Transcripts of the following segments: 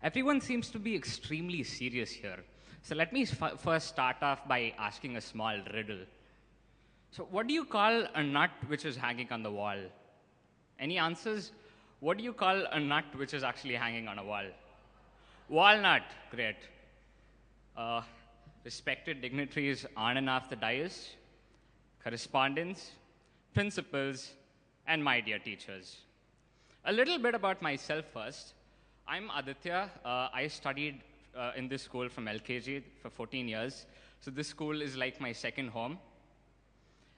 Everyone seems to be extremely serious here. So let me first start off by asking a small riddle. So what do you call a nut which is hanging on the wall? Any answers? What do you call a nut which is actually hanging on a wall? Walnut. Great. Uh, Respected dignitaries on and off the dais, correspondents, principals, and my dear teachers. A little bit about myself first. I'm Aditya. I studied in this school from LKG for 14 years. So this school is like my second home.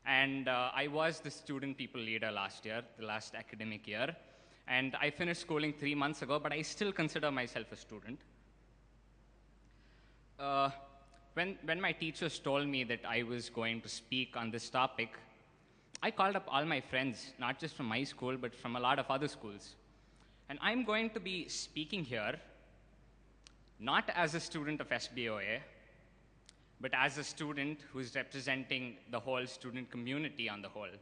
And I was the student people leader last year, the last academic year. And I finished schooling 3 months ago, but I still consider myself a student. When my teachers told me that I was going to speak on this topic, I called up all my friends, not just from my school, but from a lot of other schools. And I'm going to be speaking here, not as a student of SBOA, but as a student who's representing the whole student community on the whole.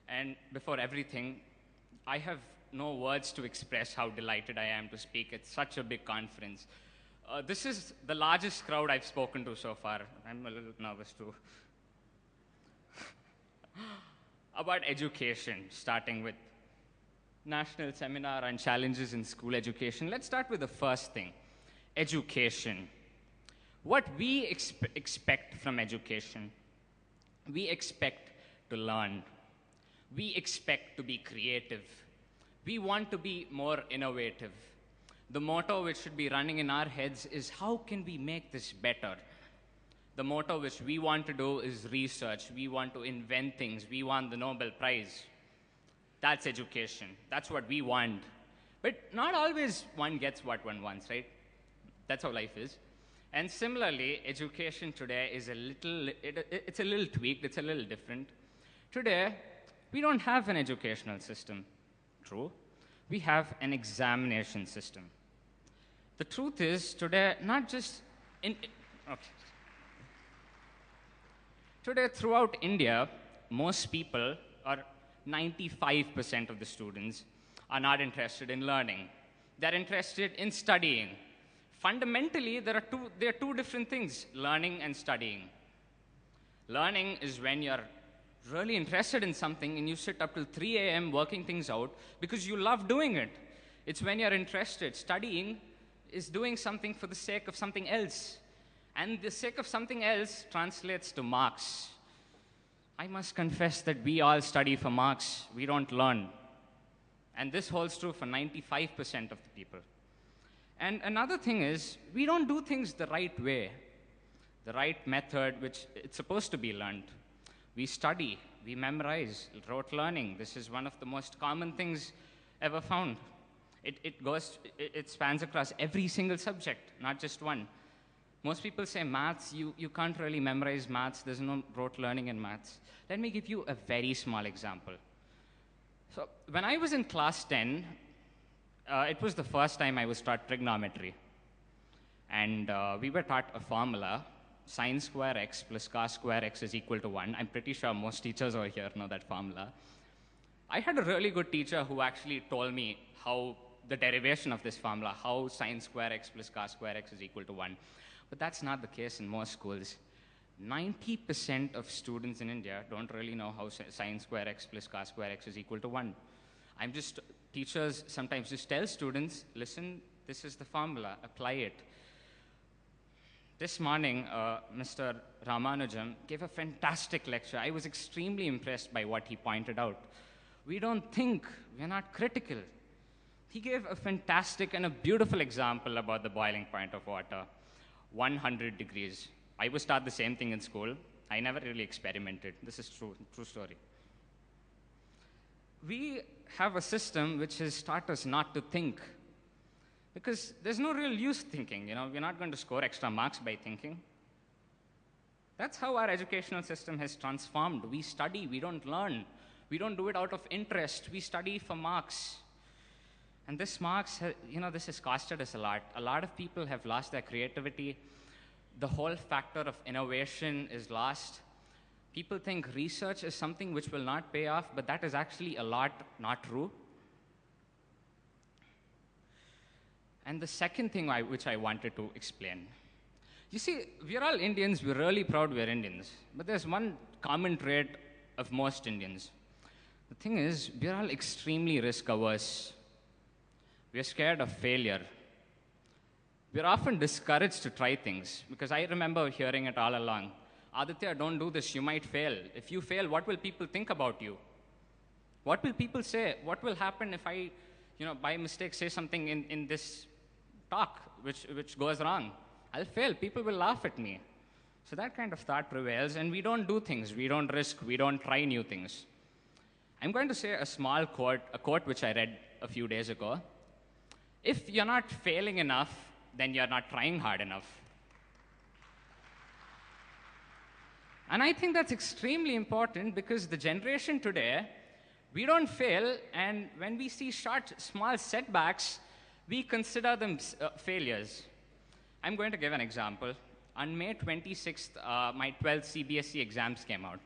And before everything, I have no words to express how delighted I am to speak at such a big conference. This is the largest crowd I've spoken to so far. I'm a little nervous too. About education, starting with National Seminar on Challenges in School Education. Let's start with the first thing, education. What we expect from education, we expect to learn. We expect to be creative. We want to be more innovative. The motto which should be running in our heads is, how can we make this better? The motto which we want to do is research. We want to invent things. We want the Nobel Prize. That's education. That's what we want. But not always one gets what one wants, right? That's how life is. And similarly, education today is it's a little tweaked, it's a little different. Today, we don't have an educational system. True. We have an examination system. The truth is, today, Today, throughout India, most people, or 95% of the students, are not interested in learning. They're interested in studying. Fundamentally, there are two different things, learning and studying. Learning is when you're really interested in something and you sit up till 3 a.m. working things out because you love doing it. It's when you're interested. Studying is doing something for the sake of something else. And the sake of something else translates to marks. I must confess that we all study for marks. We don't learn. And this holds true for 95% of the people. And another thing is, we don't do things the right way, the right method, which it's supposed to be learned. We study, we memorize, rote learning. This is one of the most common things ever found. It spans across every single subject, not just one. Most people say maths, you can't really memorize maths. There's no rote learning in maths. Let me give you a very small example. So when I was in class 10, it was the first time I was taught trigonometry. And we were taught a formula, sin square x plus cos square x is equal to 1. I'm pretty sure most teachers over here know that formula. I had a really good teacher who actually told me how the derivation of this formula, how sin square x plus cos square x is equal to 1. But that's not the case in most schools. 90% of students in India don't really know how sin square x plus cos square x is equal to 1. Teachers sometimes just tell students, listen, this is the formula, apply it. This morning, Mr. Ramanujam gave a fantastic lecture. I was extremely impressed by what he pointed out. We don't think, we're not critical. He gave a fantastic and a beautiful example about the boiling point of water, 100 degrees. I was taught the same thing in school. I never really experimented. This is true story. We have a system which has taught us not to think, because there's no real use thinking. We're not going to score extra marks by thinking. That's how our educational system has transformed. We study, we don't learn. We don't do it out of interest. We study for marks. And this has costed us a lot. A lot of people have lost their creativity. The whole factor of innovation is lost. People think research is something which will not pay off, but that is actually a lot not true. And the second thing which I wanted to explain. You see, we're all Indians, we're really proud we're Indians. But there's one common trait of most Indians. The thing is, we're all extremely risk averse. We're scared of failure. We're often discouraged to try things because I remember hearing it all along. Aditya, don't do this, you might fail. If you fail, what will people think about you? What will people say? What will happen if I, by mistake say something in this talk which goes wrong? I'll fail, people will laugh at me. So that kind of thought prevails, and we don't do things, we don't risk, we don't try new things. I'm going to say a small quote, a quote which I read a few days ago. If you're not failing enough, then you're not trying hard enough. And I think that's extremely important because the generation today, we don't fail, and when we see small setbacks, we consider them failures. I'm going to give an example. On May 26th, my 12th CBSE exams came out.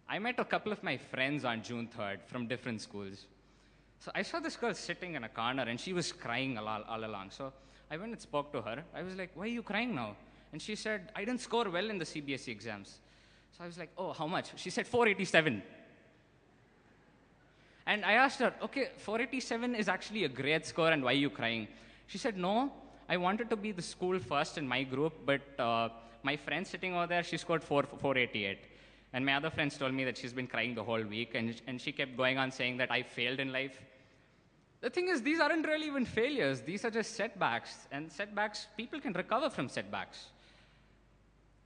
I met a couple of my friends on June 3rd from different schools. So I saw this girl sitting in a corner, and she was crying all along. So I went and spoke to her. I was like, why are you crying now? And she said, I didn't score well in the CBSE exams. So I was like, oh, how much? She said 487. And I asked her, okay, 487 is actually a great score, and why are you crying? She said, no, I wanted to be the school first in my group, but my friend sitting over there, she scored 488. And my other friends told me that she's been crying the whole week, and she kept going on saying that I failed in life. The thing is, these aren't really even failures. These are just setbacks. And setbacks, people can recover from setbacks.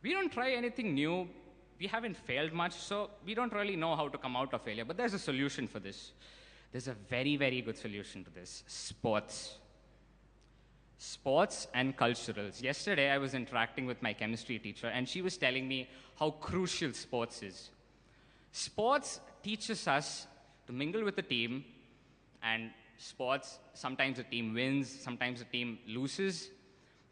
We don't try anything new. We haven't failed much, so we don't really know how to come out of failure. But there's a solution for this. There's a very, very good solution to this. Sports. Sports and culturals. Yesterday, I was interacting with my chemistry teacher, and she was telling me how crucial sports is. Sports teaches us to mingle with the team, and sports, sometimes a team wins, sometimes a team loses.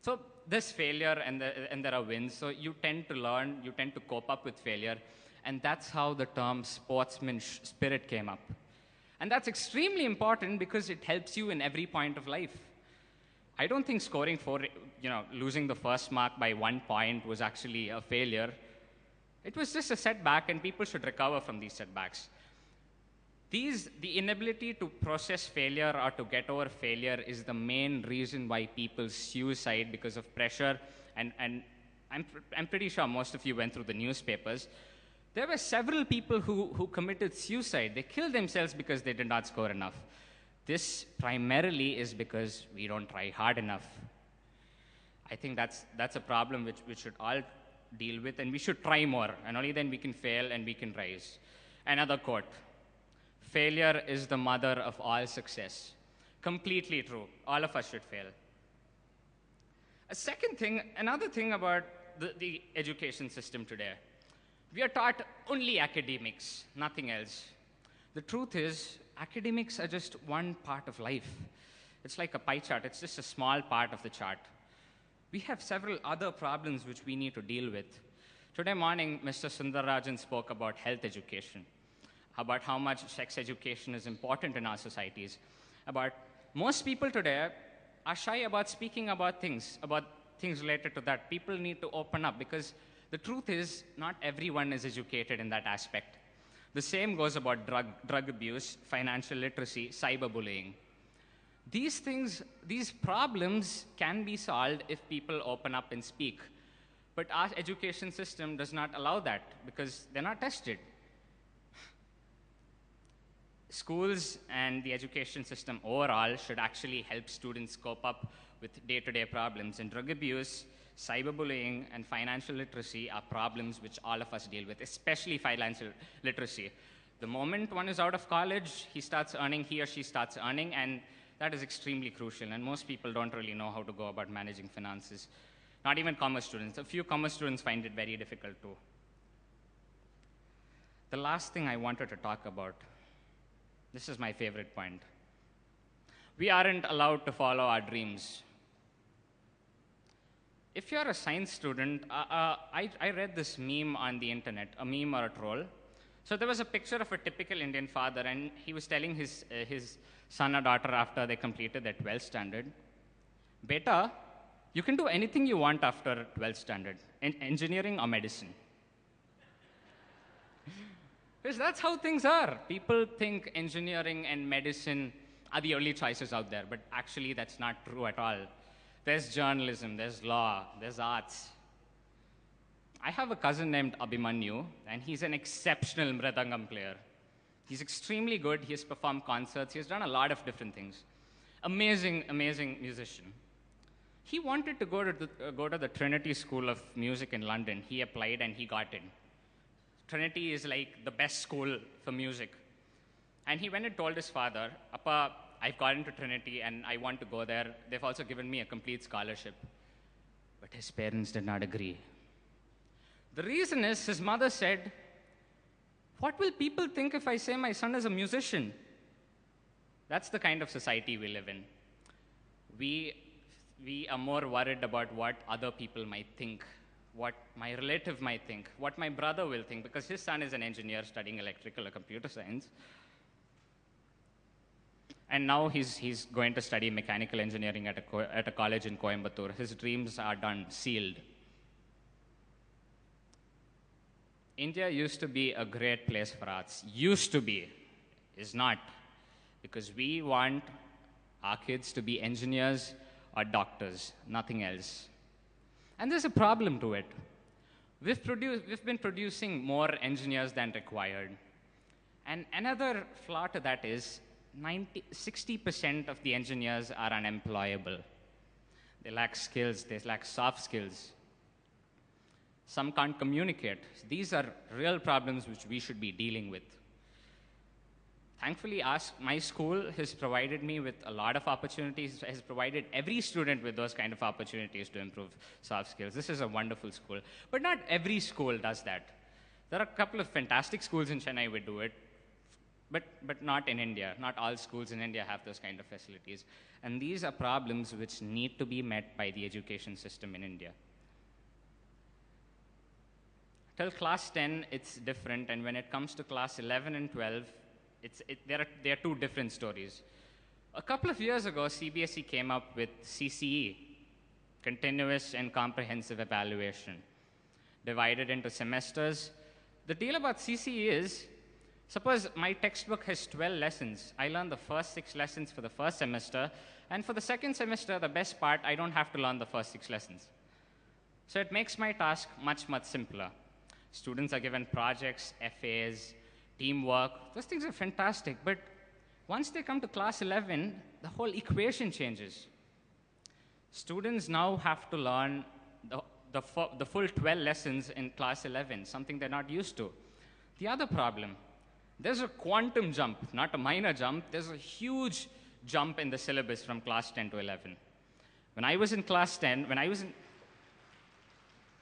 So there's failure and there are wins. So you tend to learn, you tend to cope up with failure. And that's how the term sportsman spirit came up. And that's extremely important because it helps you in every point of life. I don't think scoring losing the first mark by 1 point was actually a failure. It was just a setback, and people should recover from these setbacks. The inability to process failure or to get over failure is the main reason why people suicide because of pressure. And I'm pretty sure most of you went through the newspapers. There were several people who committed suicide. They killed themselves because they did not score enough. This primarily is because we don't try hard enough. I think that's a problem which we should all deal with, and we should try more, and only then we can fail and we can rise. Another quote. Failure is the mother of all success. Completely true. All of us should fail. Another thing about the education system today. We are taught only academics, nothing else. The truth is, academics are just one part of life. It's like a pie chart. It's just a small part of the chart. We have several other problems which we need to deal with. Today morning, Mr. Sundararajan spoke about health education, about how much sex education is important in our societies, about most people today are shy about speaking about things related to that. People need to open up because the truth is not everyone is educated in that aspect. The same goes about drug abuse, financial literacy, cyberbullying. These problems can be solved if people open up and speak. But our education system does not allow that because they're not tested. Schools and the education system overall should actually help students cope up with day-to-day problems. And drug abuse, cyberbullying, and financial literacy are problems which all of us deal with, especially financial literacy. The moment one is out of college, he or she starts earning, and that is extremely crucial. And most people don't really know how to go about managing finances. Not even commerce students. A few commerce students find it very difficult too. The last thing I wanted to talk about, this is my favorite point. We aren't allowed to follow our dreams. If you're a science student, I read this meme on the internet, a meme or a troll. So there was a picture of a typical Indian father, and he was telling his son or daughter after they completed their 12th standard, Beta, you can do anything you want after 12th standard, in engineering or medicine. Because that's how things are. People think engineering and medicine are the only choices out there, but actually that's not true at all. There's journalism, there's law, there's arts. I have a cousin named Abhimanyu, and he's an exceptional Mridangam player. He's extremely good. He has performed concerts. He has done a lot of different things. Amazing, amazing musician. He wanted to go to the Trinity School of Music in London. He applied and he got in. Trinity is like the best school for music. And he went and told his father, Appa, I've got into Trinity and I want to go there. They've also given me a complete scholarship. But his parents did not agree. The reason is his mother said, what will people think if I say my son is a musician? That's the kind of society we live in. We are more worried about what other people might think, what my relative might think, what my brother will think, because his son is an engineer studying electrical or computer science. And now he's going to study mechanical engineering at a college in Coimbatore. His dreams are done, sealed. India used to be a great place for arts. Used to be, is not. Because we want our kids to be engineers or doctors, nothing else. And there's a problem to it. We've been producing more engineers than required. And another flaw to that is 60% of the engineers are unemployable. They lack skills, they lack soft skills. Some can't communicate. These are real problems which we should be dealing with. Thankfully, my school has provided me with a lot of opportunities, has provided every student with those kind of opportunities to improve soft skills. This is a wonderful school. But not every school does that. There are a couple of fantastic schools in Chennai which do it, but not in India. Not all schools in India have those kind of facilities. And these are problems which need to be met by the education system in India. Till class 10, it's different, and when it comes to class 11 and 12, there are two different stories. A couple of years ago, CBSE came up with CCE, Continuous and Comprehensive Evaluation, divided into semesters. The deal about CCE is, suppose my textbook has 12 lessons. I learn the first 6 lessons for the first semester, and for the second semester, the best part, I don't have to learn the first 6 lessons. So it makes my task much, much simpler. Students are given projects, FAs, teamwork. Those things are fantastic, but once they come to class 11, the whole equation changes. Students now have to learn the full 12 lessons in class 11, something they're not used to. The other problem, there's a quantum jump, not a minor jump. There's a huge jump in the syllabus from class 10 to 11. When I was in class 10,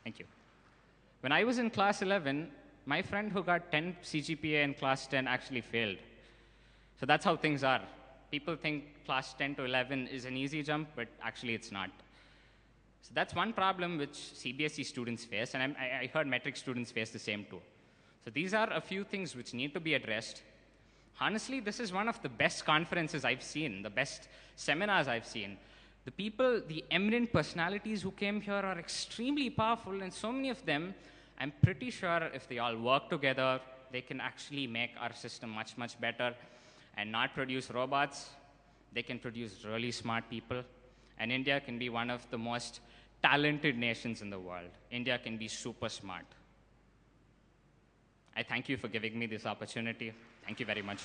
thank you. When I was in class 11, my friend who got 10 CGPA in class 10 actually failed. So that's how things are. People think class 10 to 11 is an easy jump, but actually it's not. So that's one problem which CBSE students face, and I heard metric students face the same too. So these are a few things which need to be addressed. Honestly, this is one of the best conferences I've seen, the best seminars I've seen. The people, the eminent personalities who came here are extremely powerful, and so many of them, I'm pretty sure if they all work together, they can actually make our system much, much better and not produce robots. They can produce really smart people. And India can be one of the most talented nations in the world. India can be super smart. I thank you for giving me this opportunity. Thank you very much.